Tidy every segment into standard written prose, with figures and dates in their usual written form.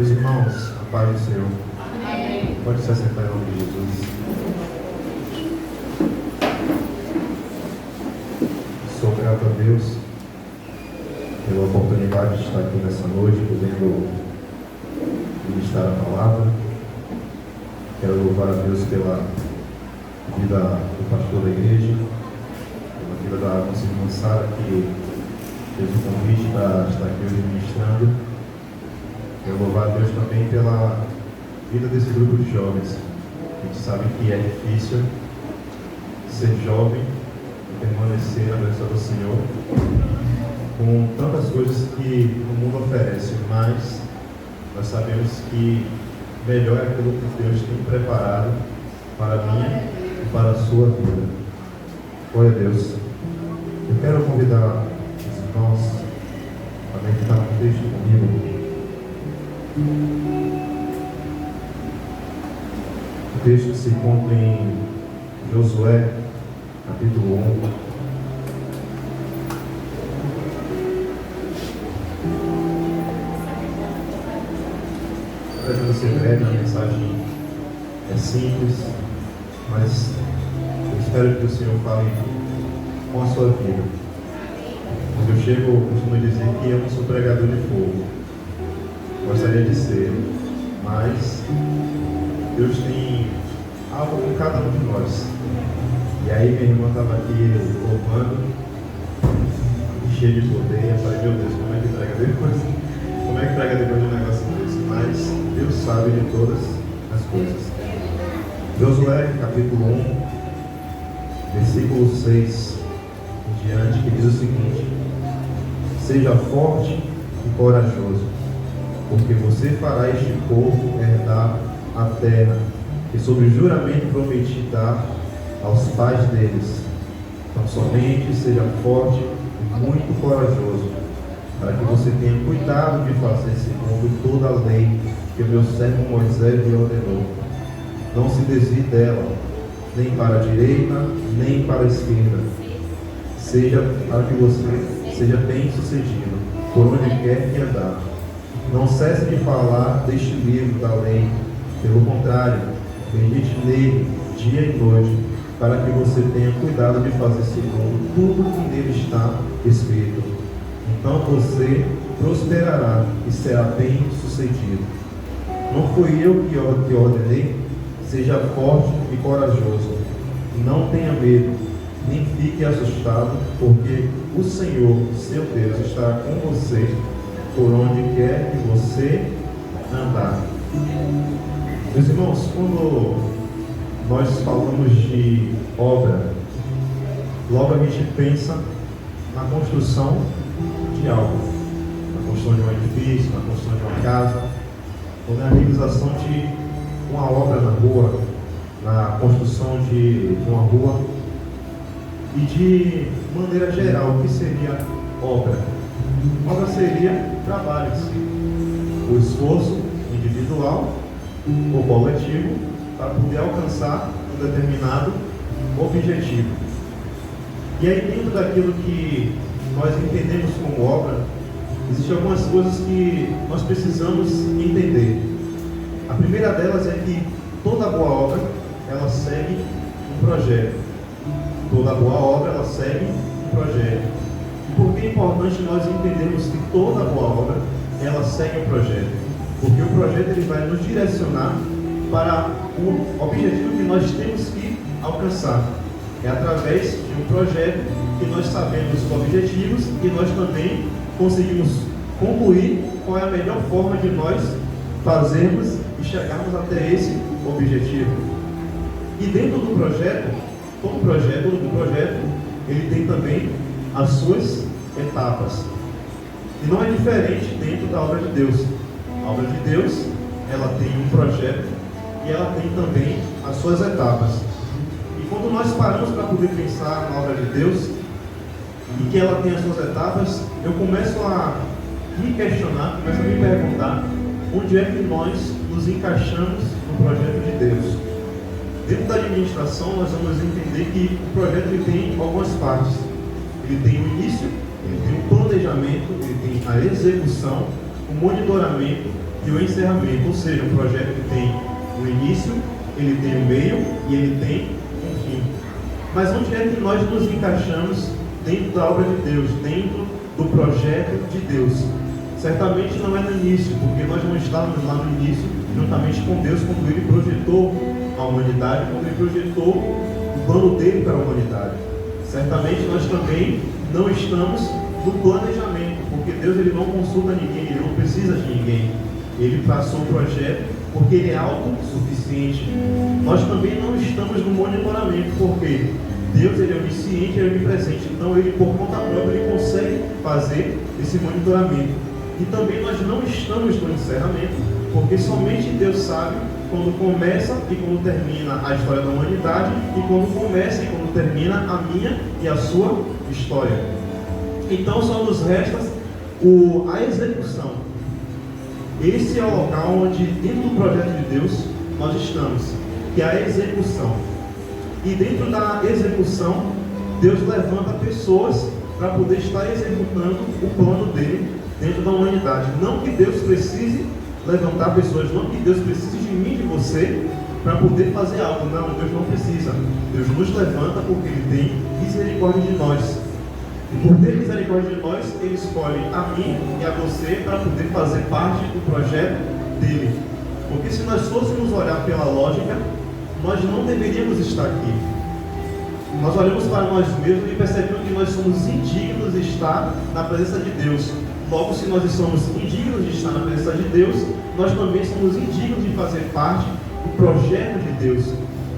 Meus irmãos, a paz do Senhor. Amém. Pode se assentar em nome de Jesus. Sou grato a Deus pela oportunidade de estar aqui nessa noite, podendo ministrar a palavra. Quero louvar a Deus pela vida do pastor da igreja, pela vida da nossa irmã Sara, que fez o convite para estar aqui hoje ministrando. Quero louvar a Deus também pela vida desse grupo de jovens. A gente sabe que é difícil ser jovem e permanecer na presença do Senhor com tantas coisas que o mundo oferece, mas nós sabemos que melhor é aquilo que Deus tem preparado para mim e para a sua vida. Glória a Deus. Eu quero convidar os irmãos a meditar no texto comigo. O texto se encontra em Josué, capítulo 1. Tentando ser breve, a mensagem é simples, mas eu espero que o Senhor fale com a sua vida. Quando eu chego, eu costumo dizer que eu não sou pregador de fogo. Gostaria de ser, mas Deus tem algo com cada um de nós. E aí minha irmã estava aqui louvando, cheia de poder. Eu falei, meu Deus, como é que prega depois? Como é que prega depois de um negócio desse? Mas Deus sabe de todas as coisas. Josué, capítulo 1, versículo 6 em diante, que diz o seguinte: seja forte e corajoso, porque você fará este povo herdar a terra, que sob juramento prometi dar aos pais deles. Então somente seja forte e muito corajoso, para que você tenha cuidado de fazer segundo toda a lei que o meu servo Moisés lhe ordenou. Não se desvie dela, nem para a direita, nem para a esquerda, seja para que você seja bem sucedido por onde quer que andar. Não cesse de falar deste livro da lei, pelo contrário, medite nele dia e noite, para que você tenha cuidado de fazer segundo tudo que nele está escrito. Então você prosperará e será bem sucedido. Não fui eu que ordenei? Seja forte e corajoso. Não tenha medo, nem fique assustado, porque o Senhor, seu Deus, estará com você por onde quer que você andar. Meus irmãos, quando nós falamos de obra, logo a gente pensa na construção de algo, na construção de um edifício, na construção de uma casa, ou na realização de uma obra na rua, na construção de uma rua. E de maneira geral, o que seria obra? Obra seria trabalho, o esforço individual ou coletivo para poder alcançar um determinado objetivo. E aí, dentro daquilo que nós entendemos como obra, existem algumas coisas que nós precisamos entender. A primeira delas é que toda boa obra, ela segue um projeto. Toda boa obra, ela segue um projeto. E por que é importante nós entendermos que toda boa obra, ela segue um projeto? Porque o projeto ele vai nos direcionar para o objetivo que nós temos que alcançar. É através de um projeto que nós sabemos os objetivos e nós também conseguimos concluir qual é a melhor forma de nós fazermos e chegarmos até esse objetivo. E dentro do projeto, todo projeto, ele tem também as suas etapas. E não é diferente dentro da obra de Deus. A obra de Deus, ela tem um projeto e ela tem também as suas etapas. E quando nós paramos para poder pensar na obra de Deus e que ela tem as suas etapas, eu começo a me questionar, começo a me perguntar onde é que nós nos encaixamos no projeto de Deus. Dentro da administração, nós vamos entender que o projeto ele tem algumas partes. Ele tem o início, ele tem o planejamento, ele tem a execução, o monitoramento e o encerramento. Ou seja, um projeto que tem um início, ele tem um meio e ele tem um fim. Mas onde é que nós nos encaixamos dentro da obra de Deus, dentro do projeto de Deus? Certamente não é no início, porque nós não estávamos lá no início juntamente com Deus quando Ele projetou a humanidade, quando Ele projetou o plano dele para a humanidade. Certamente nós também não estamos no planejamento, porque Deus ele não consulta ninguém, Ele não precisa de ninguém. Ele traçou o projeto porque Ele é autossuficiente. Nós também não estamos no monitoramento, porque Deus ele é onisciente, Ele é onipresente. Então Ele, por conta própria, Ele consegue fazer esse monitoramento. E também nós não estamos no encerramento, porque somente Deus sabe quando começa e quando termina a história da humanidade, e quando começa e quando termina a minha e a sua história. Então só nos resta a execução. Esse é o local onde, dentro do projeto de Deus, nós estamos, que é a execução. E dentro da execução, Deus levanta pessoas para poder estar executando o plano dele dentro da humanidade. Não que Deus precise levantar pessoas, não que Deus precise de mim, de você, para poder fazer algo. Não, Deus não precisa. Deus nos levanta porque Ele tem misericórdia de nós. E por ter misericórdia de nós, Ele escolhe a mim e a você para poder fazer parte do projeto dele. Porque se nós fôssemos olhar pela lógica, nós não deveríamos estar aqui. Nós olhamos para nós mesmos e percebemos que nós somos indignos de estar na presença de Deus. Logo, se nós somos indignos de estar na presença de Deus, nós também somos indignos de fazer parte do projeto de Deus.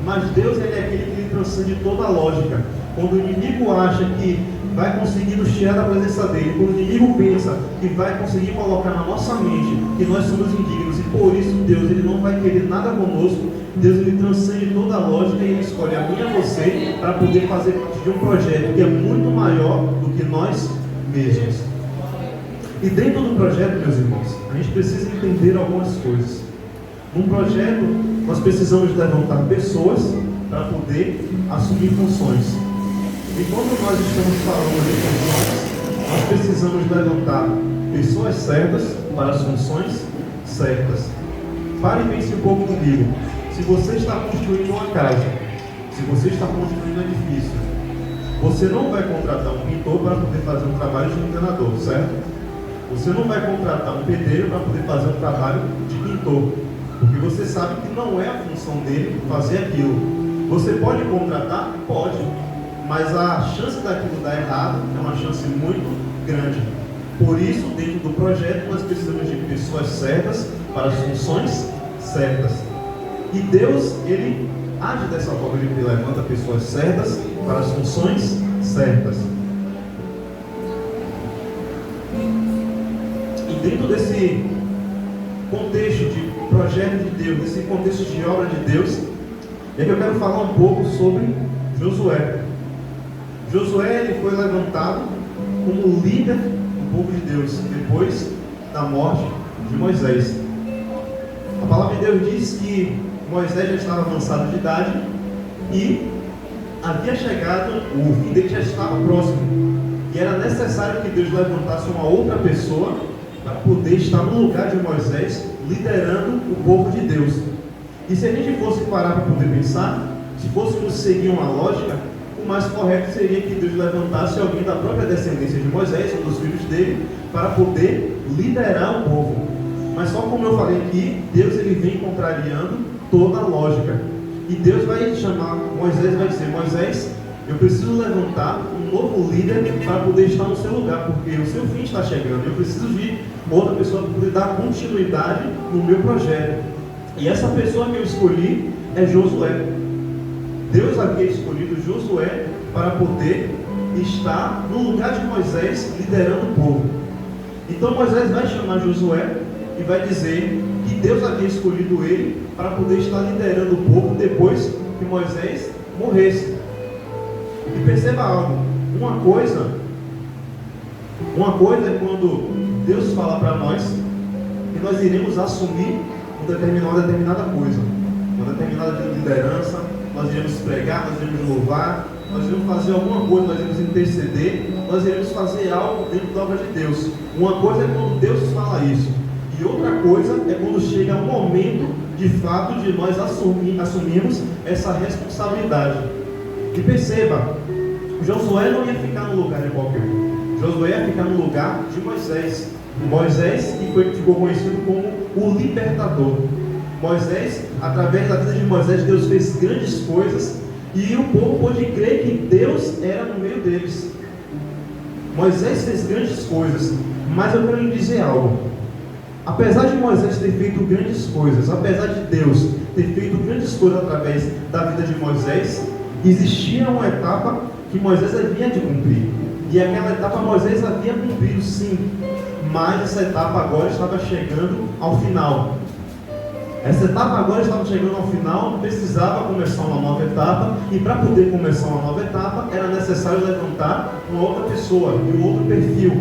Mas Deus ele é aquele que transcende toda a lógica. Quando o inimigo acha que vai conseguir nos tirar da presença dele, quando o inimigo pensa que vai conseguir colocar na nossa mente que nós somos indignos e por isso Deus ele não vai querer nada conosco, Deus ele transcende toda a lógica e Ele escolhe a mim e a você para poder fazer parte de um projeto que é muito maior do que nós mesmos. E dentro do projeto, meus irmãos, a gente precisa entender algumas coisas. Num projeto, nós precisamos levantar pessoas para poder assumir funções. E quando nós estamos falando de funções, nós precisamos levantar pessoas certas para as funções certas. Pare e pense um pouco comigo. Se você está construindo uma casa, se você está construindo um edifício, você não vai contratar um pintor para poder fazer um trabalho de encanador, certo? Você não vai contratar um pedreiro para poder fazer um trabalho de pintor, porque você sabe que não é a função dele fazer aquilo. Você pode contratar? Pode, mas a chance daquilo dar errado é uma chance muito grande. Por isso, dentro do projeto, nós precisamos de pessoas certas para as funções certas. E Deus, Ele age dessa forma, Ele levanta pessoas certas para as funções certas. Dentro desse contexto de projeto de Deus, desse contexto de obra de Deus, é que eu quero falar um pouco sobre Josué. Josué ele foi levantado como líder do povo de Deus, depois da morte de Moisés. A palavra de Deus diz que Moisés já estava avançado de idade e havia chegado, o fim dele já estava próximo. E era necessário que Deus levantasse uma outra pessoa para poder estar no lugar de Moisés, liderando o povo de Deus. E se a gente fosse parar para poder pensar, se fôssemos seguir uma lógica, o mais correto seria que Deus levantasse alguém da própria descendência de Moisés, um dos filhos dele, para poder liderar o povo. Mas só como eu falei aqui, Deus ele vem contrariando toda a lógica. E Deus vai chamar Moisés, vai dizer: Moisés, eu preciso levantar um novo líder para poder estar no seu lugar, porque o seu fim está chegando. Eu preciso de outra pessoa para poder dar continuidade no meu projeto. E essa pessoa que eu escolhi é Josué. Deus havia escolhido Josué para poder estar no lugar de Moisés, liderando o povo. Então Moisés vai chamar Josué e vai dizer que Deus havia escolhido ele para poder estar liderando o povo depois que Moisés morresse. E perceba algo, uma coisa é quando Deus fala para nós que nós iremos assumir uma determinada coisa, uma determinada liderança, nós iremos pregar, nós iremos louvar, nós iremos fazer alguma coisa, nós iremos interceder, nós iremos fazer algo dentro da obra de Deus. Uma coisa é quando Deus fala isso, e E outra coisa é quando chega o momento, de fato, de nós assumirmos essa responsabilidade. E perceba, Josué não ia ficar no lugar de qualquer um. Josué ia ficar no lugar de Moisés. Moisés, que ficou conhecido como o libertador. Moisés, através da vida de Moisés, Deus fez grandes coisas e o povo pôde crer que Deus era no meio deles. Moisés fez grandes coisas, mas eu quero lhe dizer algo. Apesar de Moisés ter feito grandes coisas, apesar de Deus ter feito grandes coisas através da vida de Moisés, existia uma etapa que Moisés havia de cumprir. E aquela etapa Moisés havia cumprido, sim, mas essa etapa agora estava chegando ao final. Essa etapa agora estava chegando ao final, precisava começar uma nova etapa, e para poder começar uma nova etapa, era necessário levantar uma outra pessoa, de um outro perfil,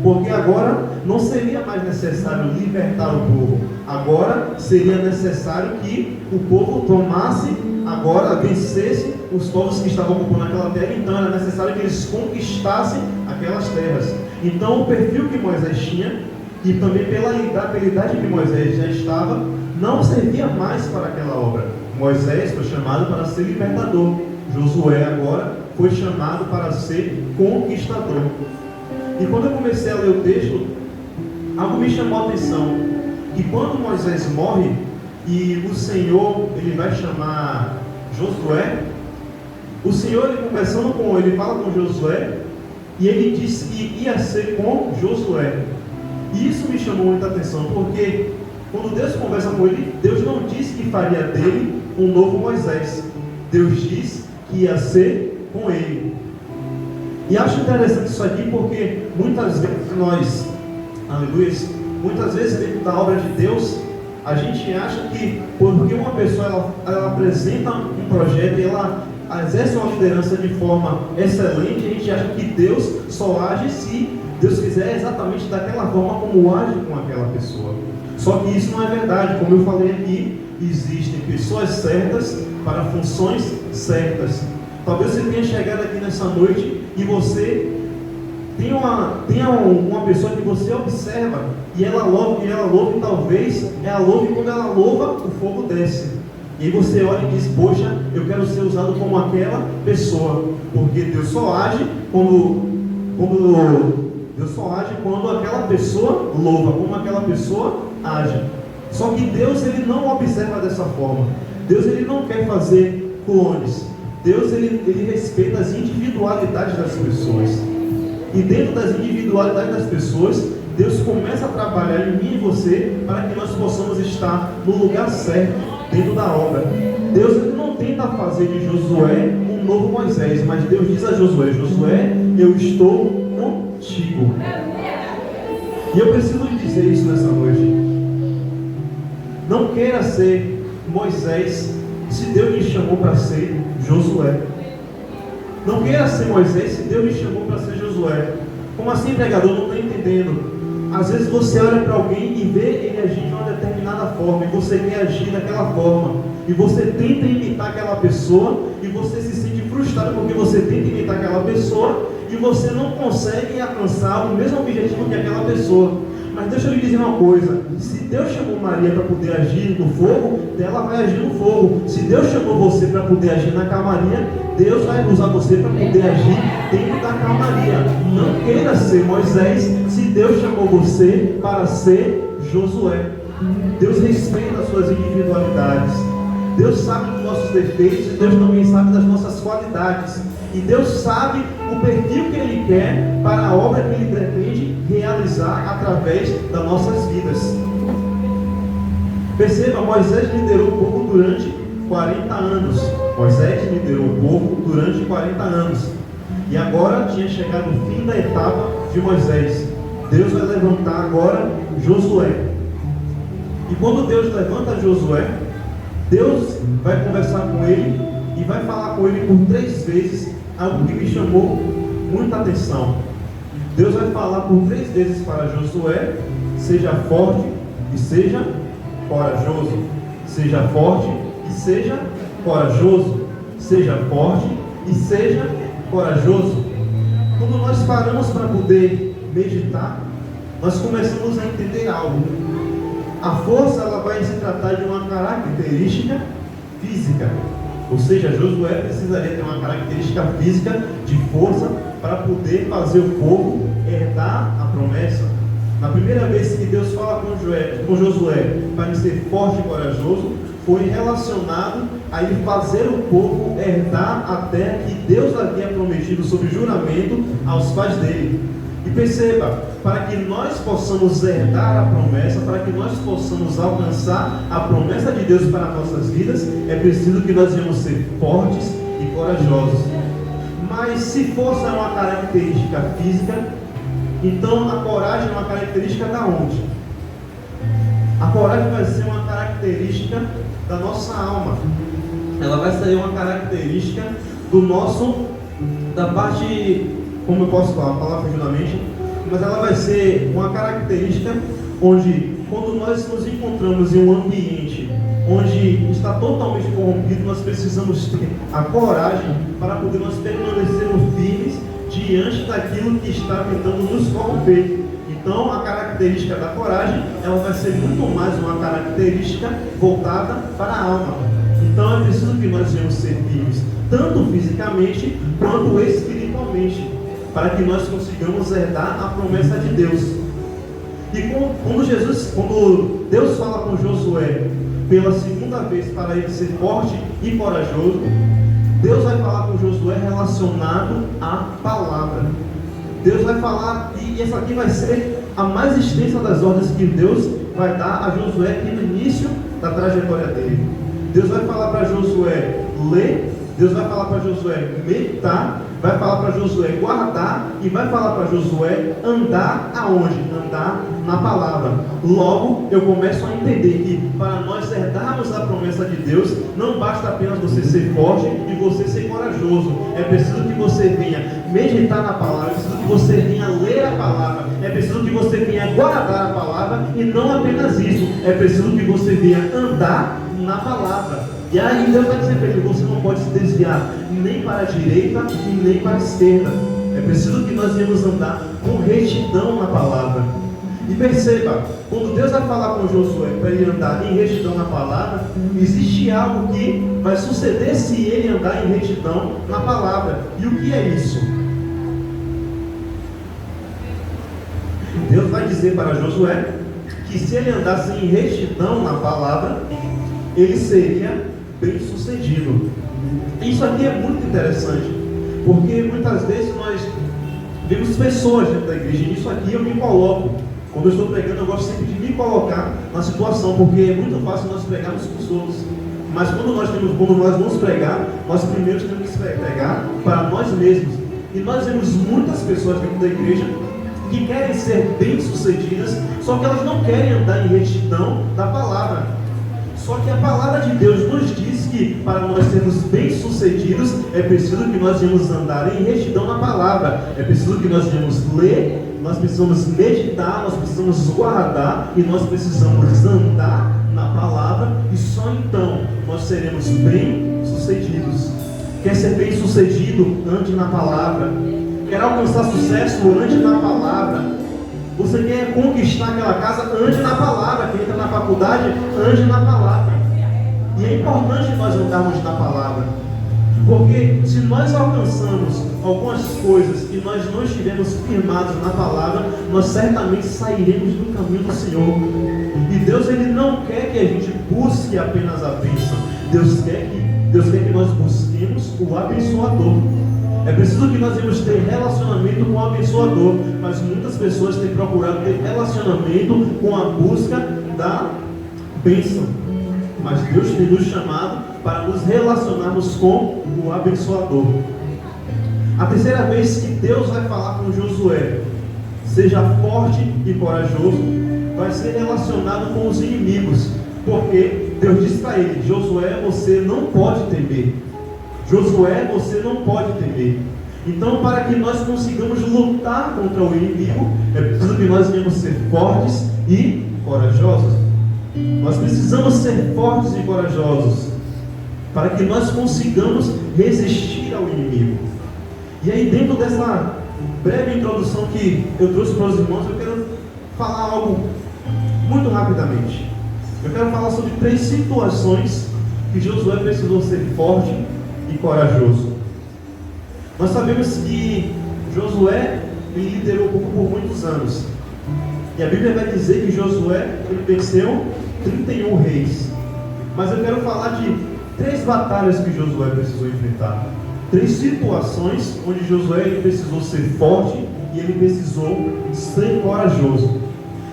porque agora não seria mais necessário libertar o povo, agora seria necessário que o povo tomasse, agora vencesse os povos que estavam ocupando aquela terra, então era necessário que eles conquistassem aquelas terras. Então o perfil que Moisés tinha, e também pela idade que Moisés já estava, não servia mais para aquela obra. Moisés foi chamado para ser libertador. Josué agora foi chamado para ser conquistador. E quando eu comecei a ler o texto, algo me chamou a atenção. E quando Moisés morre, e o Senhor, ele vai chamar Josué, o Senhor, ele conversando com ele, fala com Josué, e ele disse que ia ser com Josué. E isso me chamou muita atenção, porque quando Deus conversa com ele, Deus não disse que faria dele um novo Moisés. Deus disse que ia ser com ele. E acho interessante isso aqui, porque muitas vezes nós, aleluia, muitas vezes dentro da obra de Deus, a gente acha que porque uma pessoa ela apresenta um projeto e ela exerce uma liderança de forma excelente, a gente acha que Deus só age se Deus quiser exatamente daquela forma como age com aquela pessoa. Só que isso não é verdade. Como eu falei aqui, existem pessoas certas para funções certas. Talvez você tenha chegado aqui nessa noite e você tenha uma pessoa que você observa e ela louva, e talvez ela louve, e quando ela louva, o fogo desce. E aí você olha e diz: poxa, eu quero ser usado como aquela pessoa, porque Deus só age quando aquela pessoa louva, como aquela pessoa age. Só que Deus, ele não observa dessa forma. Deus, ele não quer fazer clones. Deus, ele respeita as individualidades das pessoas. E dentro das individualidades das pessoas, Deus começa a trabalhar em mim e você para que nós possamos estar no lugar certo dentro da obra. Deus, ele não tenta fazer de Josué um novo Moisés, mas Deus diz a Josué: Josué, eu estou contigo. E eu preciso lhe dizer isso nessa noite. Não queira ser Moisés se Deus lhe chamou para ser Josué. Não queira ser Moisés se Deus lhe chamou para ser Josué. Como assim, pregador? Não estou entendendo. Às vezes você olha para alguém e vê ele agir de uma determinada forma, e você quer agir daquela forma, e você tenta imitar aquela pessoa, e você se sente frustrado porque você tenta imitar aquela pessoa, e você não consegue alcançar o mesmo objetivo que aquela pessoa. Mas deixa eu lhe dizer uma coisa: se Deus chamou Maria para poder agir no fogo, ela vai agir no fogo. Se Deus chamou você para poder agir na calmaria, Deus vai usar você para poder agir dentro da calmaria. Não queira ser Moisés se Deus chamou você para ser Josué. Deus respeita as suas individualidades. Deus sabe dos nossos defeitos e Deus também sabe das nossas qualidades. E Deus sabe o perfil que Ele quer para a obra que Ele pretende realizar através das nossas vidas. Perceba, Moisés liderou o povo durante 40 anos. Moisés liderou o povo durante 40 anos. E agora tinha chegado o fim da etapa de Moisés. Deus vai levantar agora Josué. E quando Deus levanta Josué, Deus vai conversar com ele e vai falar com ele por 3 vezes, algo que me chamou muita atenção. Deus vai falar por 3 vezes para Josué: seja forte e seja corajoso. Seja forte e seja corajoso. Seja forte e seja corajoso. Quando nós paramos para poder meditar, nós começamos a entender algo. A força, ela vai se tratar de uma característica física. Ou seja, Josué precisaria ter uma característica física de força para poder fazer o povo herdar a promessa. Na primeira vez que Deus fala com Josué para ele ser forte e corajoso, foi relacionado a ele fazer o povo herdar a terra que Deus havia prometido sob juramento aos pais dele. E perceba, para que nós possamos herdar a promessa, para que nós possamos alcançar a promessa de Deus para nossas vidas, é preciso que nós venhamos ser fortes e corajosos. Mas se força é uma característica física, então a coragem é uma característica da onde? A coragem vai ser uma característica da nossa alma. Ela vai ser uma característica da parte, como eu posso falar figurativamente, mas ela vai ser uma característica onde, quando nós nos encontramos em um ambiente onde está totalmente corrompido, nós precisamos ter a coragem para poder nós permanecermos firmes diante daquilo que está tentando nos corromper. Então, a característica da coragem, ela vai ser muito mais uma característica voltada para a alma. Então, é preciso que nós venhamos ser firmes, tanto fisicamente quanto espiritualmente, para que nós consigamos herdar a promessa de Deus. E quando Deus fala com Josué pela segunda vez para ele ser forte e corajoso, Deus vai falar com Josué relacionado à palavra. Deus vai falar, e essa aqui vai ser a mais extensa das ordens que Deus vai dar a Josué aqui no início da trajetória dele. Deus vai falar para Josué ler, Deus vai falar para Josué meditar, vai falar para Josué guardar e vai falar para Josué andar aonde? Andar na palavra. Logo, eu começo a entender que para nós herdarmos a promessa de Deus, não basta apenas você ser forte e você ser corajoso. É preciso que você venha meditar na palavra, é preciso que você venha ler a palavra, é preciso que você venha guardar a palavra e não apenas isso, é preciso que você venha andar na palavra. E aí Deus vai dizer para ele, você não pode se desviar nem para a direita e nem para a esquerda. É preciso que nós venhamos andar com retidão na palavra. E perceba, quando Deus vai falar com Josué para ele andar em retidão na palavra, existe algo que vai suceder se ele andar em retidão na palavra. E o que é isso? Deus vai dizer para Josué que se ele andasse em retidão na palavra, ele seria bem sucedido. Isso aqui é muito interessante, porque muitas vezes nós vemos pessoas dentro da igreja, e nisso aqui eu me coloco. Quando eu estou pregando, eu gosto sempre de me colocar na situação, porque é muito fácil nós pregarmos para os outros. Mas quando nós vamos pregar, nós primeiro temos que pregar para nós mesmos. E nós vemos muitas pessoas dentro da igreja que querem ser bem-sucedidas, só que elas não querem andar em retidão da palavra. Só que a palavra de Deus nos diz que para nós sermos bem-sucedidos, é preciso que nós venhamos andar em retidão na palavra. É preciso que nós venhamos ler, nós precisamos meditar, nós precisamos guardar e nós precisamos andar na palavra, e só então nós seremos bem-sucedidos. Quer ser bem-sucedido? Ande na palavra. Quer alcançar sucesso? Ande na palavra. Você quer conquistar aquela casa? Ande na palavra. Quem entra na faculdade? Ande na palavra. E é importante nós andarmos na palavra, porque se nós alcançamos algumas coisas e nós não estivermos firmados na palavra, nós certamente sairemos do caminho do Senhor. E Deus, Ele não quer que a gente busque apenas a bênção. Deus quer que nós busquemos o abençoador. É preciso que nós devemos ter relacionamento com o abençoador, mas muitas pessoas têm procurado ter relacionamento com a busca da bênção. Mas Deus tem nos chamado para nos relacionarmos com o abençoador. A terceira vez que Deus vai falar com Josué, seja forte e corajoso, vai ser relacionado com os inimigos, porque Deus diz para ele: Josué, você não pode temer. Josué, você não pode temer. Então, para que nós consigamos lutar contra o inimigo, é preciso que nós venhamos ser fortes e corajosos. Nós precisamos ser fortes e corajosos para que nós consigamos resistir ao inimigo. E aí, dentro dessa breve introdução que eu trouxe para os irmãos, eu quero falar algo muito rapidamente. Eu quero falar sobre 3 situações que Josué precisou ser forte e corajoso. Nós sabemos que Josué liderou o povo por muitos anos. E a Bíblia vai dizer que Josué venceu 31 reis. Mas eu quero falar de 3 batalhas que Josué precisou enfrentar. 3 situações onde Josué precisou ser forte e ele precisou ser corajoso.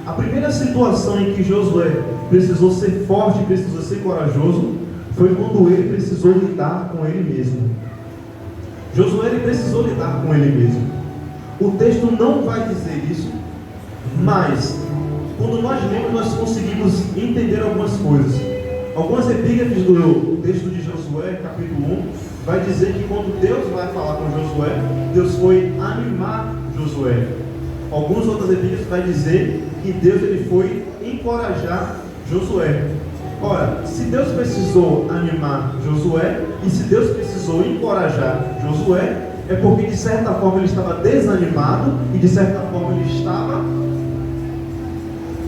A primeira situação em que Josué precisou ser forte e precisou ser corajoso foi quando ele precisou lidar com ele mesmo. Josué ele precisou lidar com ele mesmo. O texto não vai dizer isso, mas quando nós lemos, nós conseguimos entender algumas coisas. Algumas epígrafes do texto de Josué, capítulo 1, vai dizer que quando Deus vai falar com Josué, Deus foi animar Josué. Algumas outras epígrafes vai dizer que Deus ele foi encorajar Josué. Ora, se Deus precisou animar Josué e se Deus precisou encorajar Josué, é porque de certa forma ele estava desanimado e de certa forma ele estava.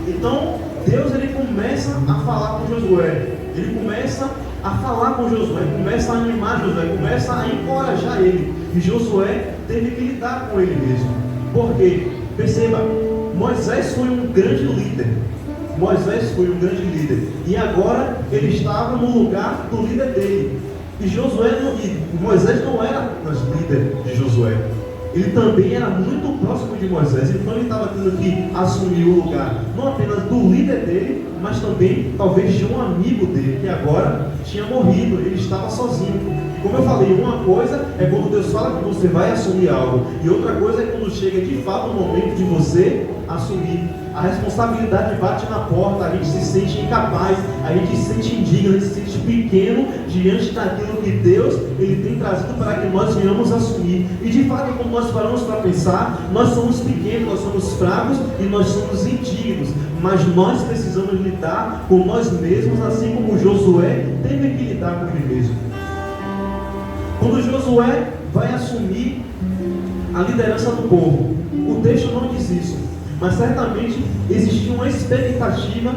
Então Deus ele começa a falar com Josué, ele começa a falar com Josué, começa a animar Josué, começa a encorajar ele, e Josué teve que lidar com ele mesmo. Por quê? Perceba, Moisés foi um grande líder. Moisés foi um grande líder. E agora ele estava no lugar do líder dele. E Moisés não era apenas líder de Josué. Ele também era muito próximo de Moisés. Então ele estava tendo que assumir o lugar, não apenas do líder dele, mas também talvez de um amigo dele, que agora tinha morrido. Ele estava sozinho. E como eu falei, uma coisa é quando Deus fala que você vai assumir algo, e outra coisa é quando chega de fato o momento de você assumir. A responsabilidade bate na porta, a gente se sente incapaz, a gente se sente indigno, a gente se sente pequeno diante daquilo que Deus ele tem trazido para que nós venhamos assumir. E de fato, quando nós paramos para pensar, nós somos pequenos, nós somos fracos e nós somos indignos, mas nós precisamos lidar com nós mesmos, assim como Josué teve que lidar com ele mesmo. Quando Josué vai assumir a liderança do povo, o texto não diz isso, mas certamente existia uma expectativa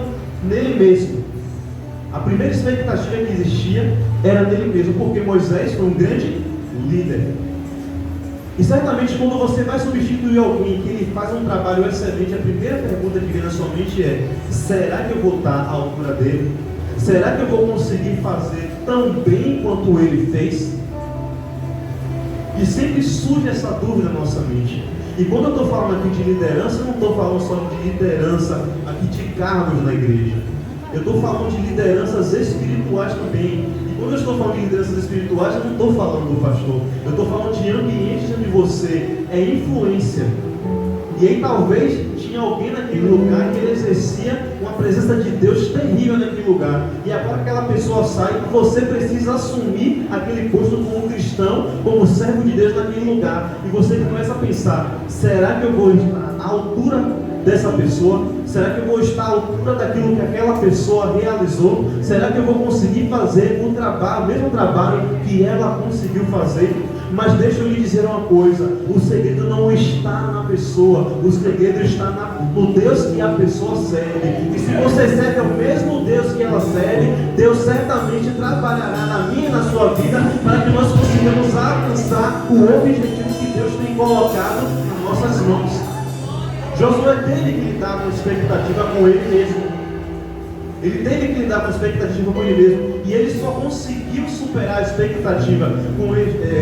nele mesmo. A primeira expectativa que existia era nele mesmo, porque Moisés foi um grande líder. E certamente quando você vai substituir alguém que ele faz um trabalho excelente, a primeira pergunta que vem na sua mente é: será que eu vou estar à altura dele? Será que eu vou conseguir fazer tão bem quanto ele fez? E sempre surge essa dúvida na nossa mente. E quando eu estou falando aqui de liderança, eu não estou falando só de liderança aqui de cargos na igreja. Eu estou falando de lideranças espirituais também. E quando eu estou falando de lideranças espirituais, eu não estou falando do pastor. Eu estou falando de ambientes onde você é influência. E aí talvez tinha alguém naquele lugar que ele exercia uma presença de Deus terrível naquele lugar. E agora aquela pessoa sai e você precisa assumir aquele posto como cristão, como servo de Deus naquele lugar. E você começa a pensar: será que eu vou estar à altura dessa pessoa? Será que eu vou estar à altura daquilo que aquela pessoa realizou? Será que eu vou conseguir fazer o trabalho, o mesmo trabalho que ela conseguiu fazer? Mas deixa eu lhe dizer uma coisa: o segredo não está na pessoa, o segredo está no Deus que a pessoa serve. E se você serve ao mesmo Deus que ela serve, Deus certamente trabalhará na minha e na sua vida para que nós consigamos alcançar o objetivo que Deus tem colocado nas nossas mãos. Josué teve que lidar com expectativa com ele mesmo. Ele teve que lidar com a expectativa com ele mesmo, e ele só conseguiu superar a expectativa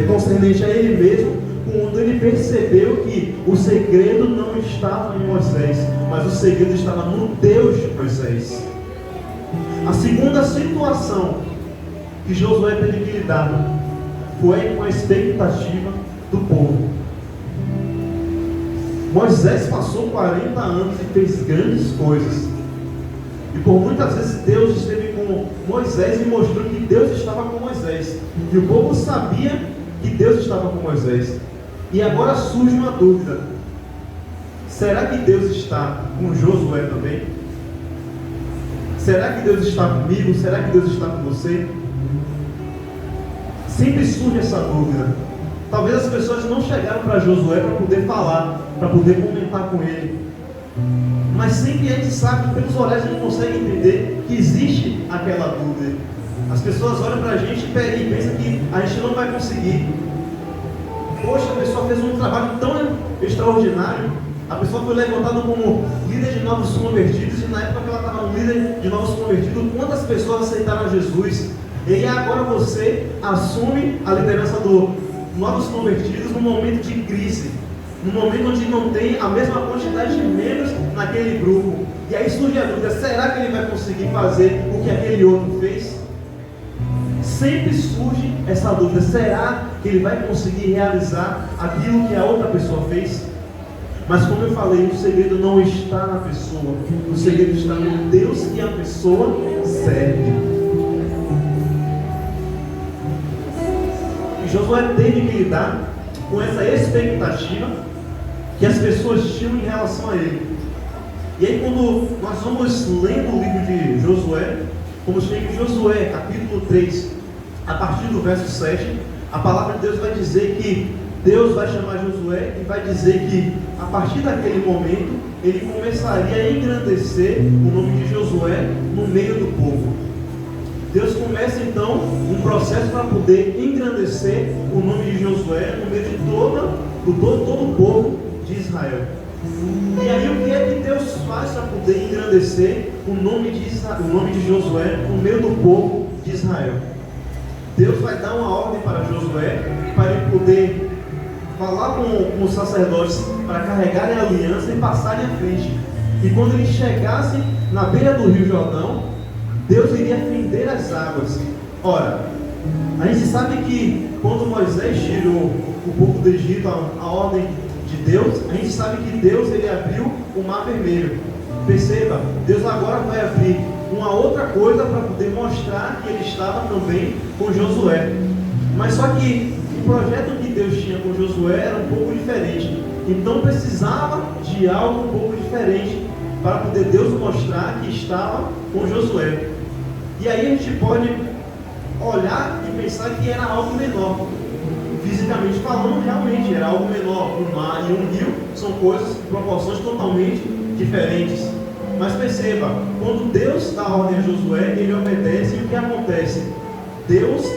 concernente a ele mesmo quando ele percebeu que o segredo não estava em Moisés, mas o segredo estava no Deus de Moisés. A segunda situação que Josué teve que lidar foi com a expectativa do povo. Moisés passou 40 anos e fez grandes coisas. E por muitas vezes Deus esteve com Moisés e mostrou que Deus estava com Moisés. E o povo sabia que Deus estava com Moisés. E agora surge uma dúvida: será que Deus está com Josué também? Será que Deus está comigo? Será que Deus está com você? Sempre surge essa dúvida. Talvez as pessoas não chegaram para Josué para poder falar, para poder comentar com ele. Mas sempre a gente sabe, pelos olhares a gente consegue entender que existe aquela dúvida. As pessoas olham para a gente e pensam que a gente não vai conseguir. Poxa, a pessoa fez um trabalho tão extraordinário. A pessoa foi levantada como líder de novos convertidos, e na época que ela estava no líder de novos convertidos, quantas pessoas aceitaram Jesus? E agora você assume a liderança do novos convertidos num momento de crise, num momento onde não tem a mesma quantidade de membros naquele grupo. E aí surge a dúvida: será que ele vai conseguir fazer o que aquele outro fez? Sempre surge essa dúvida: será que ele vai conseguir realizar aquilo que a outra pessoa fez? Mas como eu falei, o segredo não está na pessoa, o segredo está no Deus que a pessoa serve. E Josué teve que lidar com essa expectativa que as pessoas tinham em relação a ele. E aí, quando nós vamos lendo o livro de Josué, como chega em Josué, capítulo 3, a partir do verso 7, a palavra de Deus vai dizer que Deus vai chamar Josué e vai dizer que a partir daquele momento ele começaria a engrandecer o nome de Josué no meio do povo. Deus começa então um processo para poder engrandecer o nome de Josué no meio de todo o povo de Israel. E aí o que é que Deus faz para poder engrandecer o nome de Josué no meio do povo de Israel? Deus vai dar uma ordem para Josué para ele poder falar com os sacerdotes para carregarem a aliança e passarem à frente. E quando eles chegassem na beira do rio Jordão, Deus iria fender as águas. Ora, a gente sabe que quando Moisés tirou o povo do Egito, a ordem de Deus, a gente sabe que Deus ele abriu o Mar Vermelho. Perceba, Deus agora vai abrir uma outra coisa para poder mostrar que ele estava também com Josué. Mas só que o projeto que Deus tinha com Josué era um pouco diferente. Então precisava de algo um pouco diferente para poder Deus mostrar que estava com Josué. E aí a gente pode olhar e pensar que era algo menor. Fisicamente falando, realmente era algo menor. Um mar e um rio são coisas, proporções totalmente diferentes. Mas perceba, quando Deus dá ordem a Josué, ele obedece, e o que acontece? Deus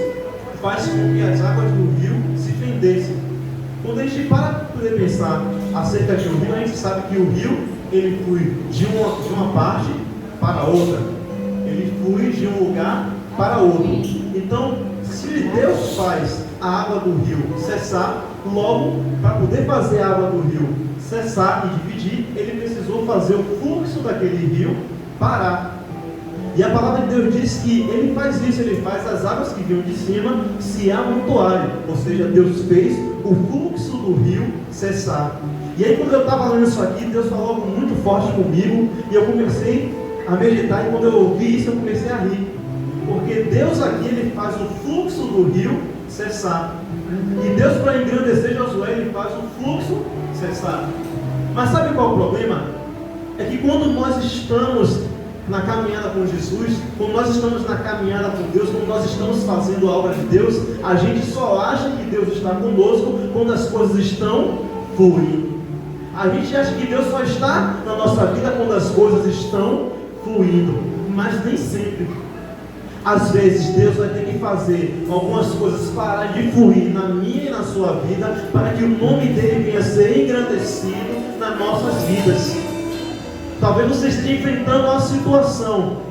faz com que as águas do rio se fendessem. Quando a gente para poder pensar acerca do rio, a gente sabe que o rio ele flui de uma parte para outra. Ele flui de um lugar para outro. Então, se Deus faz a água do rio cessar, logo, para poder fazer a água do rio cessar e dividir, ele precisou fazer o fluxo daquele rio parar. E a palavra de Deus diz que ele faz isso, ele faz as águas que vinham de cima se amontoarem. Ou seja, Deus fez o fluxo do rio cessar. E aí quando eu estava lendo isso aqui, Deus falou algo muito forte comigo, e eu comecei a meditar, e quando eu ouvi isso, eu comecei a rir. Porque Deus aqui, ele faz o fluxo do rio cessar. E Deus, para engrandecer Josué, ele faz o fluxo cessar. Mas sabe qual é o problema? É que quando nós estamos na caminhada com Jesus, quando nós estamos na caminhada com Deus, quando nós estamos fazendo a obra de Deus, a gente só acha que Deus está conosco quando as coisas estão fluindo. A gente acha que Deus só está na nossa vida quando as coisas estão fluindo, mas nem sempre. Às vezes Deus vai ter que fazer algumas coisas parar de fluir na minha e na sua vida, para que o nome dele venha a ser engrandecido nas nossas vidas. Talvez você esteja enfrentando uma situação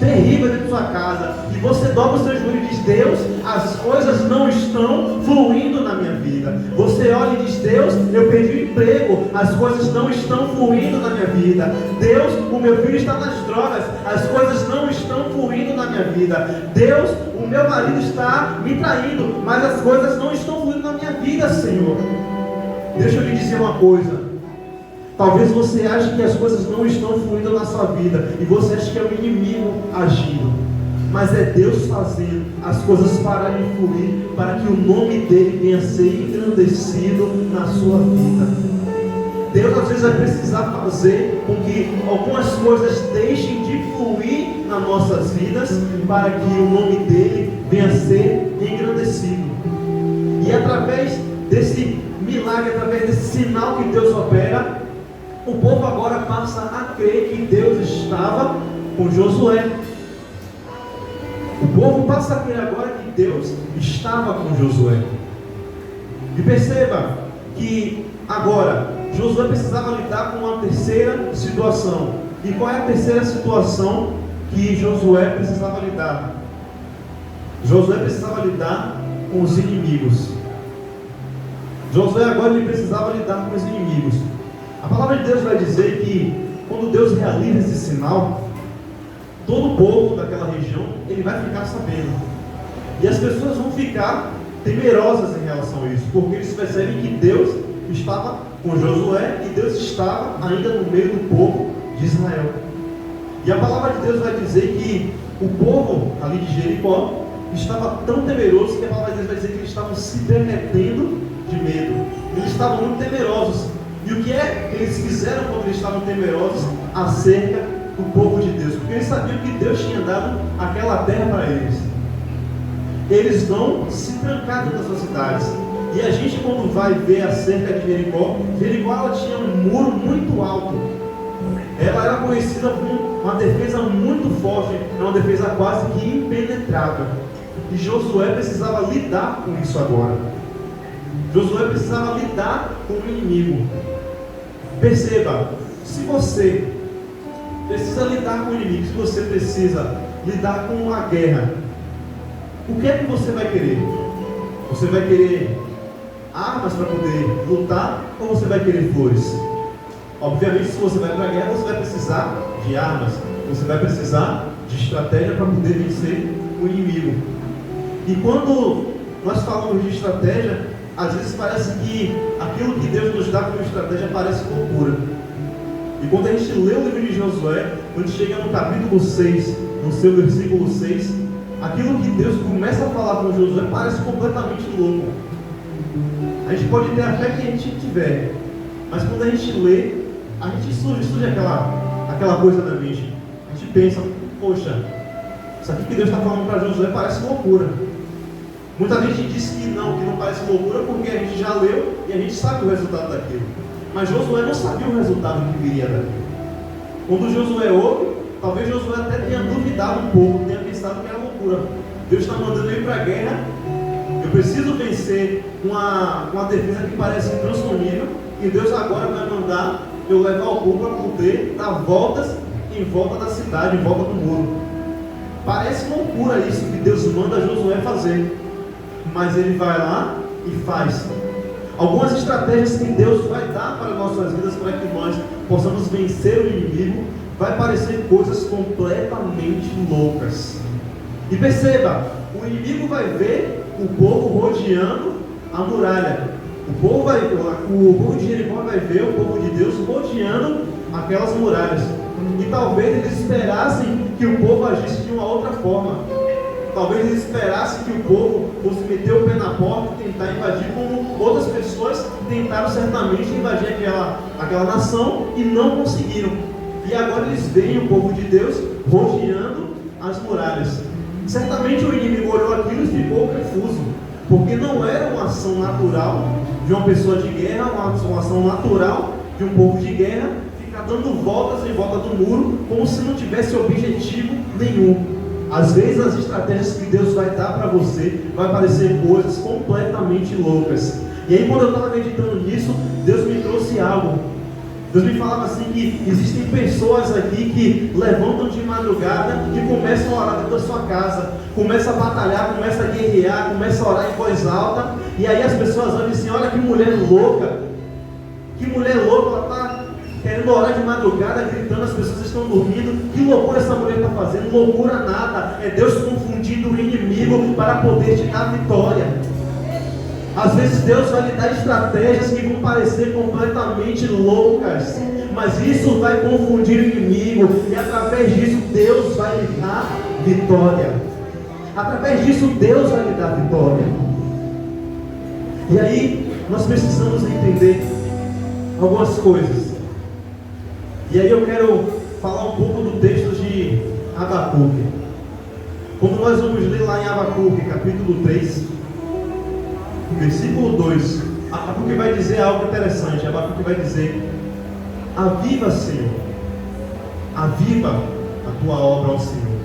terrível dentro da sua casa, e você dobra o seu joelho e diz: Deus, as coisas não estão fluindo na minha vida. Você olha e diz: Deus, eu perdi o emprego, as coisas não estão fluindo na minha vida. Deus, o meu filho está nas drogas, as coisas não estão fluindo na minha vida. Deus, o meu marido está me traindo, mas as coisas não estão fluindo na minha vida, Senhor. Deixa eu lhe dizer uma coisa. Talvez você ache que as coisas não estão fluindo na sua vida, e você acha que é o inimigo agindo. Mas é Deus fazendo as coisas pararem de fluir, para que o nome dele venha a ser engrandecido na sua vida. Deus às vezes vai precisar fazer com que algumas coisas deixem de fluir nas nossas vidas, para que o nome dele venha a ser engrandecido. E através desse milagre, através desse sinal que Deus opera, o povo agora passa a crer que Deus estava com Josué. O povo passa a crer agora que Deus estava com Josué. E perceba que agora Josué precisava lidar com uma terceira situação. E qual é a terceira situação que Josué precisava lidar? Josué precisava lidar com os inimigos. Josué agora ele precisava lidar com os inimigos. A palavra de Deus vai dizer que quando Deus realiza esse sinal, todo o povo daquela região ele vai ficar sabendo. E as pessoas vão ficar temerosas em relação a isso, porque eles percebem que Deus estava com Josué e Deus estava ainda no meio do povo de Israel. E a palavra de Deus vai dizer que o povo ali de Jericó estava tão temeroso que a palavra de Deus vai dizer que eles estavam se derretendo de medo. Eles estavam muito temerosos. E o que é que eles fizeram quando eles estavam temerosos acerca do povo de Deus? Porque eles sabiam que Deus tinha dado aquela terra para eles. Eles não se trancaram nas suas cidades. E a gente, quando vai ver acerca de Jericó, Jericó ela tinha um muro muito alto. Ela era conhecida por uma defesa muito forte, uma defesa quase que impenetrável. E Josué precisava lidar com isso agora. Josué precisava lidar com o inimigo. Perceba, se você precisa lidar com o inimigo, se você precisa lidar com uma guerra, o que é que você vai querer? Você vai querer armas para poder lutar ou você vai querer flores? Obviamente, se você vai para a guerra, você vai precisar de armas, você vai precisar de estratégia para poder vencer o inimigo. E quando nós falamos de estratégia, às vezes parece que aquilo que Deus nos dá como estratégia parece loucura. E quando a gente lê o livro de Josué, quando chega no capítulo 6, no seu versículo 6, aquilo que Deus começa a falar com Josué parece completamente louco. A gente pode ter a fé que a gente tiver, mas quando a gente lê, a gente surge aquela coisa da mente. A gente pensa, poxa, isso aqui que Deus está falando para Josué parece loucura. Muita gente diz que não parece loucura porque a gente já leu e a gente sabe o resultado daquilo. Mas Josué não sabia o resultado que viria daquilo. Quando Josué ouve, talvez Josué até tenha duvidado um pouco, tenha pensado que era loucura. Deus está mandando eu ir para a guerra, eu preciso vencer uma defesa que parece intransponível, e Deus agora vai mandar eu levar o povo para poder dar voltas em volta da cidade, em volta do muro. Parece loucura isso que Deus manda Josué fazer, mas ele vai lá e faz. Algumas estratégias que Deus vai dar para nossas vidas para que nós possamos vencer o inimigo, vai parecer coisas completamente loucas. E perceba, o inimigo vai ver o povo rodeando a muralha. O povo de Jericó vai ver o povo de Deus rodeando aquelas muralhas. E talvez eles esperassem que o povo agisse de uma outra forma. Talvez eles esperassem que o povo fosse meter o pé na porta e tentar invadir, como outras pessoas tentaram certamente invadir aquela nação e não conseguiram. E agora eles veem o povo de Deus rodeando as muralhas. Certamente o inimigo olhou aquilo e ficou confuso, porque não era uma ação natural de uma pessoa de guerra, uma ação natural de um povo de guerra, ficar dando voltas em volta do muro, como se não tivesse objetivo nenhum. Às vezes as estratégias que Deus vai dar para você vai parecer coisas completamente loucas. E aí quando eu estava meditando nisso, Deus me trouxe algo. Deus me falava assim que existem pessoas aqui que levantam de madrugada e começam a orar dentro da sua casa, começam a batalhar, começam a guerrear, começam a orar em voz alta, e aí as pessoas olham assim, olha que mulher louca, ela está querendo orar de madrugada, gritando, as pessoas estão dormindo, que loucura essa mulher está fazendo? Loucura nada, é Deus confundindo o inimigo para poder te dar vitória. Às vezes Deus vai lhe dar estratégias que vão parecer completamente loucas, mas isso vai confundir o inimigo, e através disso Deus vai lhe dar vitória. Através disso Deus vai lhe dar vitória. E aí nós precisamos entender algumas coisas. E aí eu quero falar um pouco do texto de Abacuque. Quando nós vamos ler lá em Abacuque, capítulo 3, versículo 2, Abacuque vai dizer algo interessante. Abacuque vai dizer: Aviva, Senhor. Aviva a tua obra, ó Senhor.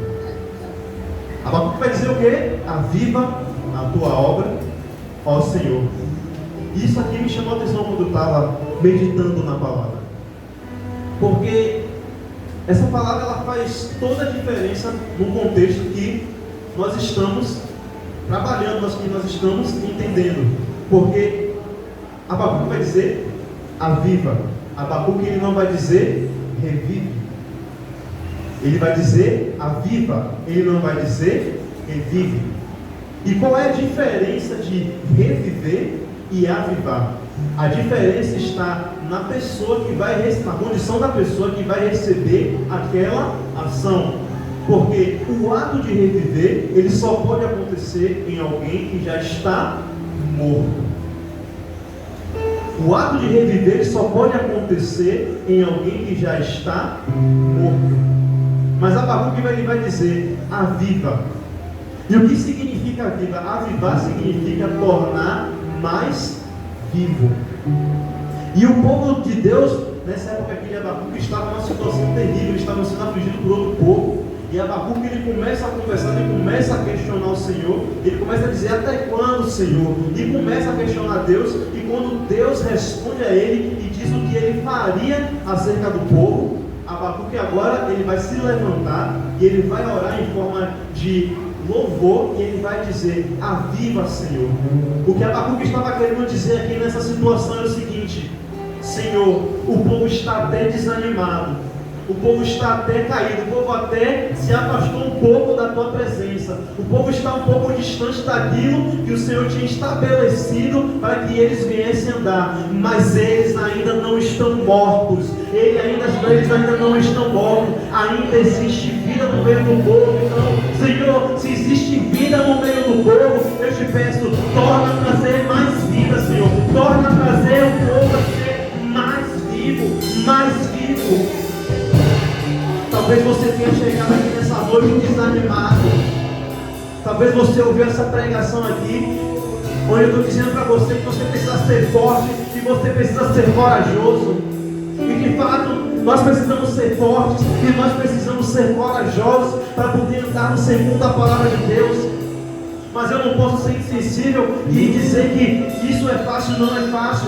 Abacuque vai dizer o quê? Aviva a tua obra, ó Senhor. Isso aqui me chamou a atenção quando eu estava meditando na palavra. Porque essa palavra ela faz toda a diferença no contexto que nós estamos trabalhando, que nós estamos entendendo. Porque Abacuque vai dizer aviva. Abacuque ele não vai dizer revive. Ele vai dizer aviva. Ele não vai dizer revive. E qual é a diferença de reviver e avivar? A diferença está na pessoa que vai receber, na condição da pessoa que vai receber aquela ação. Porque o ato de reviver, ele só pode acontecer em alguém que já está morto. O ato de reviver só pode acontecer em alguém que já está morto. Mas Abacuque vai dizer aviva. E o que significa aviva? Avivar significa tornar mais vivo. E o povo de Deus, nessa época aqui de Abacuque, estava numa situação terrível. Eles estavam sendo afligidos por outro povo. E Abacuque ele começa a conversar, ele começa a questionar o Senhor. Ele começa a dizer até quando, Senhor? E começa a questionar Deus. E quando Deus responde a ele e diz o que ele faria acerca do povo, Abacuque agora ele vai se levantar e ele vai orar em forma de louvor, e ele vai dizer aviva, Senhor. O que Abacuque estava querendo dizer aqui nessa situação é o seguinte: Senhor, o povo está até desanimado, o povo está até caído, o povo até se afastou um pouco da tua presença, o povo está um pouco distante daquilo que o Senhor tinha estabelecido para que eles viessem andar, mas eles ainda não estão mortos, eles ainda não estão mortos, ainda existe vida no meio do povo. Então, Senhor, se existe vida no meio do povo, eu te peço, torna a trazer mais vida, Senhor, torna a trazer o povo a ser mais vivo, mais vivo. Talvez você tenha chegado aqui nessa noite desanimado. Talvez você ouviu essa pregação aqui, onde eu estou dizendo para você que você precisa ser forte, que você precisa ser corajoso. E de fato, nós precisamos ser fortes e nós precisamos ser corajosos para poder andarmos segundo a palavra de Deus. Mas eu não posso ser insensível e dizer que isso é fácil. Não é fácil.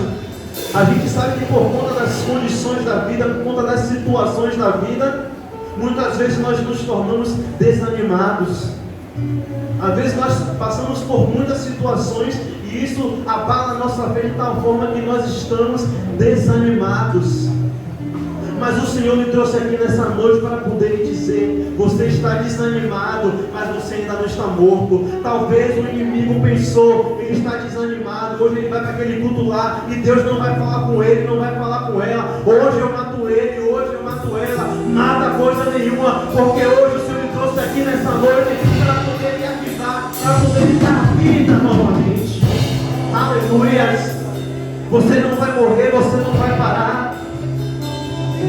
A gente sabe que por conta das condições da vida, por conta das situações da vida, muitas vezes nós nos tornamos desanimados. Às vezes nós passamos por muitas situações e isso abala a nossa fé de tal forma que nós estamos desanimados. Mas o Senhor me trouxe aqui nessa noite para poder lhe dizer: você está desanimado, mas você ainda não está morto. Talvez o inimigo pensou, ele está desanimado, hoje ele vai para aquele culto lá e Deus não vai falar com ele, não vai falar com ela. Hoje eu mato ele, hoje eu mato ela. Nada, coisa nenhuma, porque hoje o Senhor me trouxe aqui nessa noite para poder lhe avisar, para poder lhe dar vida novamente. Aleluias! Você não vai morrer, você não vai parar.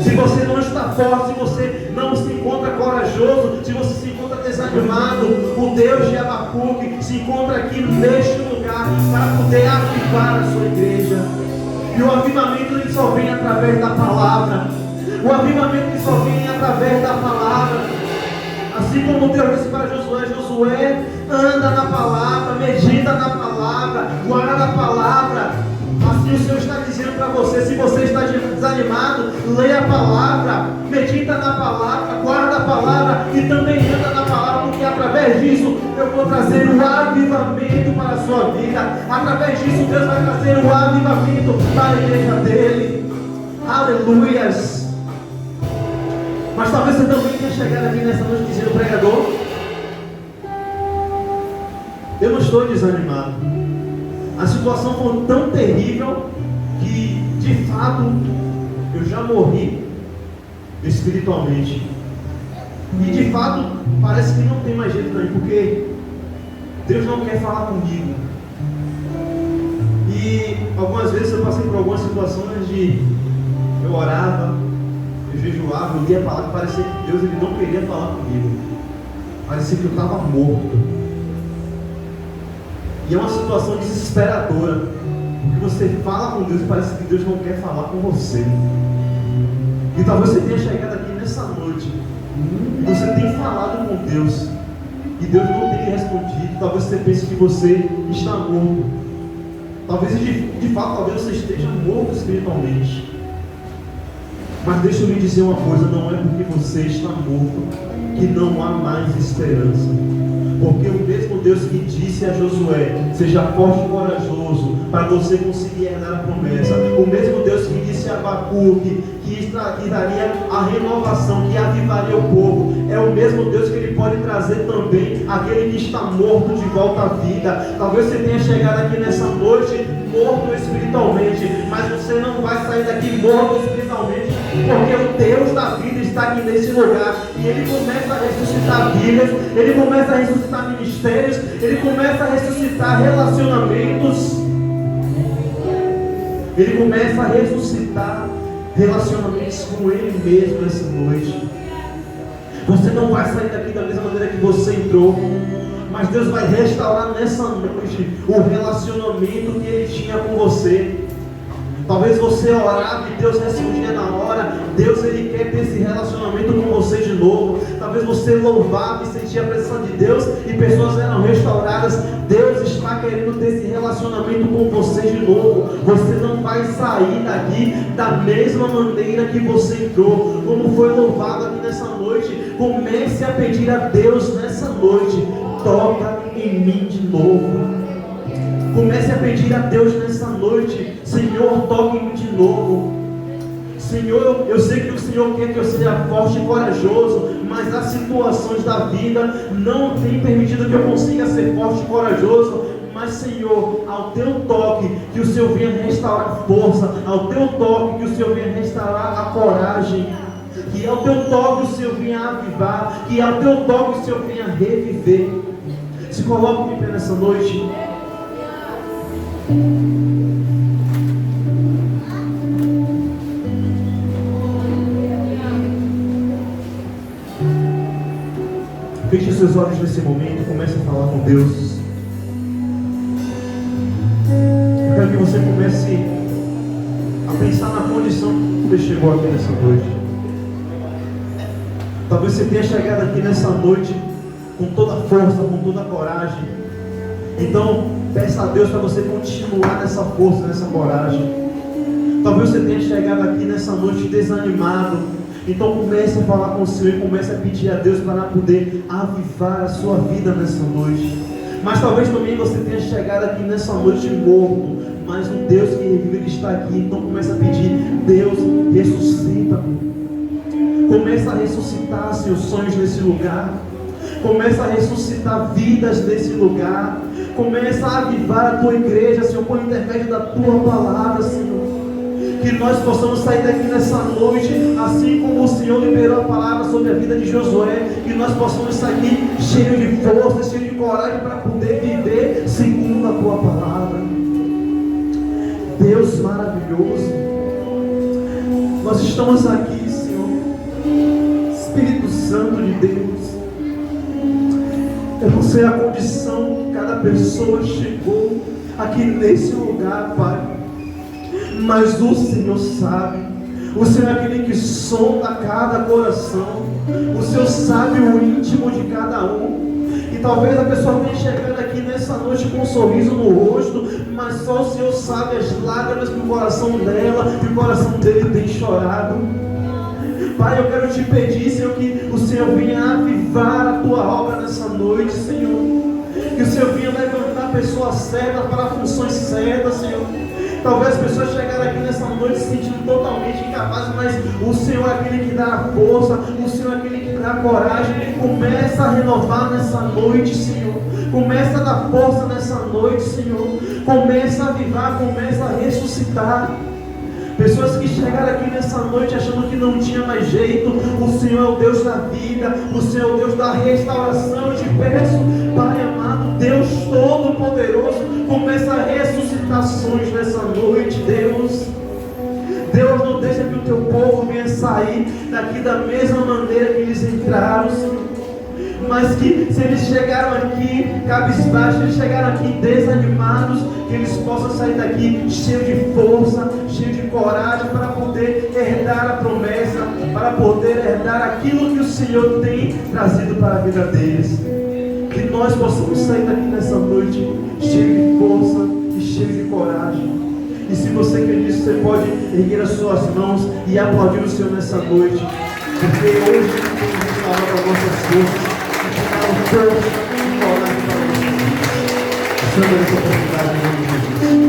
Se você não está forte, se você não se encontra corajoso, se você se encontra desanimado, o Deus de Abacuque se encontra aqui neste lugar para poder avivar a sua igreja. E o avivamento ele só vem através da palavra. O avivamento ele só vem através da palavra. Assim como Deus disse para Josué: Josué, anda na palavra, medita na palavra, guarda a palavra. Assim o Senhor está dizendo para você: se você está desanimado, leia a palavra, medita na palavra, guarda a palavra e também anda na palavra, porque através disso eu vou trazer o avivamento para a sua vida. Através disso Deus vai trazer o avivamento para a igreja dele. Aleluias! Mas talvez você também tenha chegado aqui nessa noite dizendo: pregador, eu não estou desanimado. A situação foi tão terrível que, de fato, eu já morri espiritualmente. E, de fato, parece que não tem mais jeito para mim, porque Deus não quer falar comigo. E algumas vezes eu passei por algumas situações de eu orava, eu jejuava, eu lia a palavra, parecia que Deus ele não queria falar comigo. Parecia que eu estava morto. E é uma situação desesperadora, porque você fala com Deus e parece que Deus não quer falar com você. E talvez você tenha chegado aqui nessa noite e você tenha falado com Deus e Deus não tenha respondido. Talvez você pense que você está morto. Talvez de fato, talvez você esteja morto espiritualmente. Mas deixa eu lhe dizer uma coisa, não é porque você está morto que não há mais esperança. Porque o mesmo Deus que disse a Josué, seja forte e corajoso, para você conseguir herdar a promessa. O mesmo Deus que disse a Abacuque, que daria a renovação, que avivaria o povo. É o mesmo Deus que Ele pode trazer também aquele que está morto de volta à vida. Talvez você tenha chegado aqui nessa noite morto espiritualmente, mas você não vai sair daqui morto espiritualmente, porque o Deus da vida está aqui nesse lugar, e Ele começa a ressuscitar vidas, Ele começa a ressuscitar ministérios, Ele começa a ressuscitar relacionamentos, Ele começa a ressuscitar relacionamentos com Ele mesmo nessa noite. Você não vai sair daqui da mesma maneira que você entrou, mas Deus vai restaurar nessa noite o relacionamento que Ele tinha com você. Talvez você orava e Deus respondia na hora. Deus, Ele quer ter esse relacionamento com você de novo. Talvez você louvava e sentia a presença de Deus e pessoas eram restauradas. Deus está querendo ter esse relacionamento com você de novo. Você não vai sair daqui da mesma maneira que você entrou. Como foi louvado aqui nessa noite, comece a pedir a Deus nessa noite: toca em mim de novo. Comece a pedir a Deus nessa noite: Senhor, toque em mim de novo. Senhor, eu sei que o Senhor quer que eu seja forte e corajoso, mas as situações da vida não têm permitido que eu consiga ser forte e corajoso. Mas Senhor, ao Teu toque, que o Senhor venha restaurar a força, ao Teu toque, que o Senhor venha restaurar a coragem, que ao Teu toque o Senhor venha avivar, que ao Teu toque o Senhor venha reviver. Se coloque em pé nessa noite. Feche seus olhos nesse momento, comece a falar com Deus. Eu quero que você comece a pensar na condição que você chegou aqui nessa noite. Talvez você tenha chegado aqui nessa noite com toda a força, com toda a coragem. Então, peça a Deus para você continuar nessa força, nessa coragem. Talvez você tenha chegado aqui nessa noite desanimado. Então comece a falar com o Senhor e comece a pedir a Deus para poder avivar a sua vida nessa noite. Mas talvez também você tenha chegado aqui nessa noite morto, mas o Deus que revive, Ele está aqui. Então comece a pedir: Deus, ressuscita-me. Começa a ressuscitar seus sonhos nesse lugar. Começa a ressuscitar vidas nesse lugar. Começa a avivar a tua igreja, Senhor, por intermédio da tua palavra, Senhor. Que nós possamos sair daqui nessa noite, assim como o Senhor liberou a palavra sobre a vida de Josué, que nós possamos sair cheios de força, cheios de coragem para poder viver segundo a tua palavra. Deus maravilhoso, nós estamos aqui, Senhor, Espírito Santo de Deus. Eu não sei a condição que cada pessoa chegou aqui nesse lugar, Pai, mas o Senhor sabe. O Senhor é aquele que sonda cada coração. O Senhor sabe o íntimo de cada um. E talvez a pessoa venha chegando aqui nessa noite com um sorriso no rosto, mas só o Senhor sabe as lágrimas que o coração dela e o coração dele tem chorado. Pai, eu quero te pedir, Senhor, que o Senhor venha avivar a tua obra nessa noite, Senhor. Que o Senhor venha levantar pessoas certas para funções certas, Senhor. Talvez as pessoas chegaram aqui nessa noite se sentindo totalmente incapazes, mas o Senhor é aquele que dá a força, o Senhor é aquele que dá a coragem. Começa a renovar nessa noite, Senhor. Começa a dar força nessa noite, Senhor. Começa a avivar, começa a ressuscitar. Pessoas que chegaram aqui nessa noite achando que não tinha mais jeito. O Senhor é o Deus da vida, o Senhor é o Deus da restauração. Eu te peço, Pai amado, Deus Todo-Poderoso, começa a ressuscitar sonhos nessa noite, Deus. Deus, não deixa que o teu povo venha sair daqui da mesma maneira que eles entraram, Senhor. Mas que se eles chegaram aqui cabisbaixos, eles chegaram aqui desanimados, que eles possam sair daqui cheios de força, cheios de coragem para poder herdar a promessa, para poder herdar aquilo que o Senhor tem trazido para a vida deles. Que nós possamos sair daqui nessa noite cheios de força e cheios de coragem. E se você quer disso, você pode erguer as suas mãos e aplaudir o Senhor nessa noite, porque hoje Ele tem restaurado as nossas forças e te dado força e coragem para nós. O Senhor dá essa oportunidade em nome de Jesus.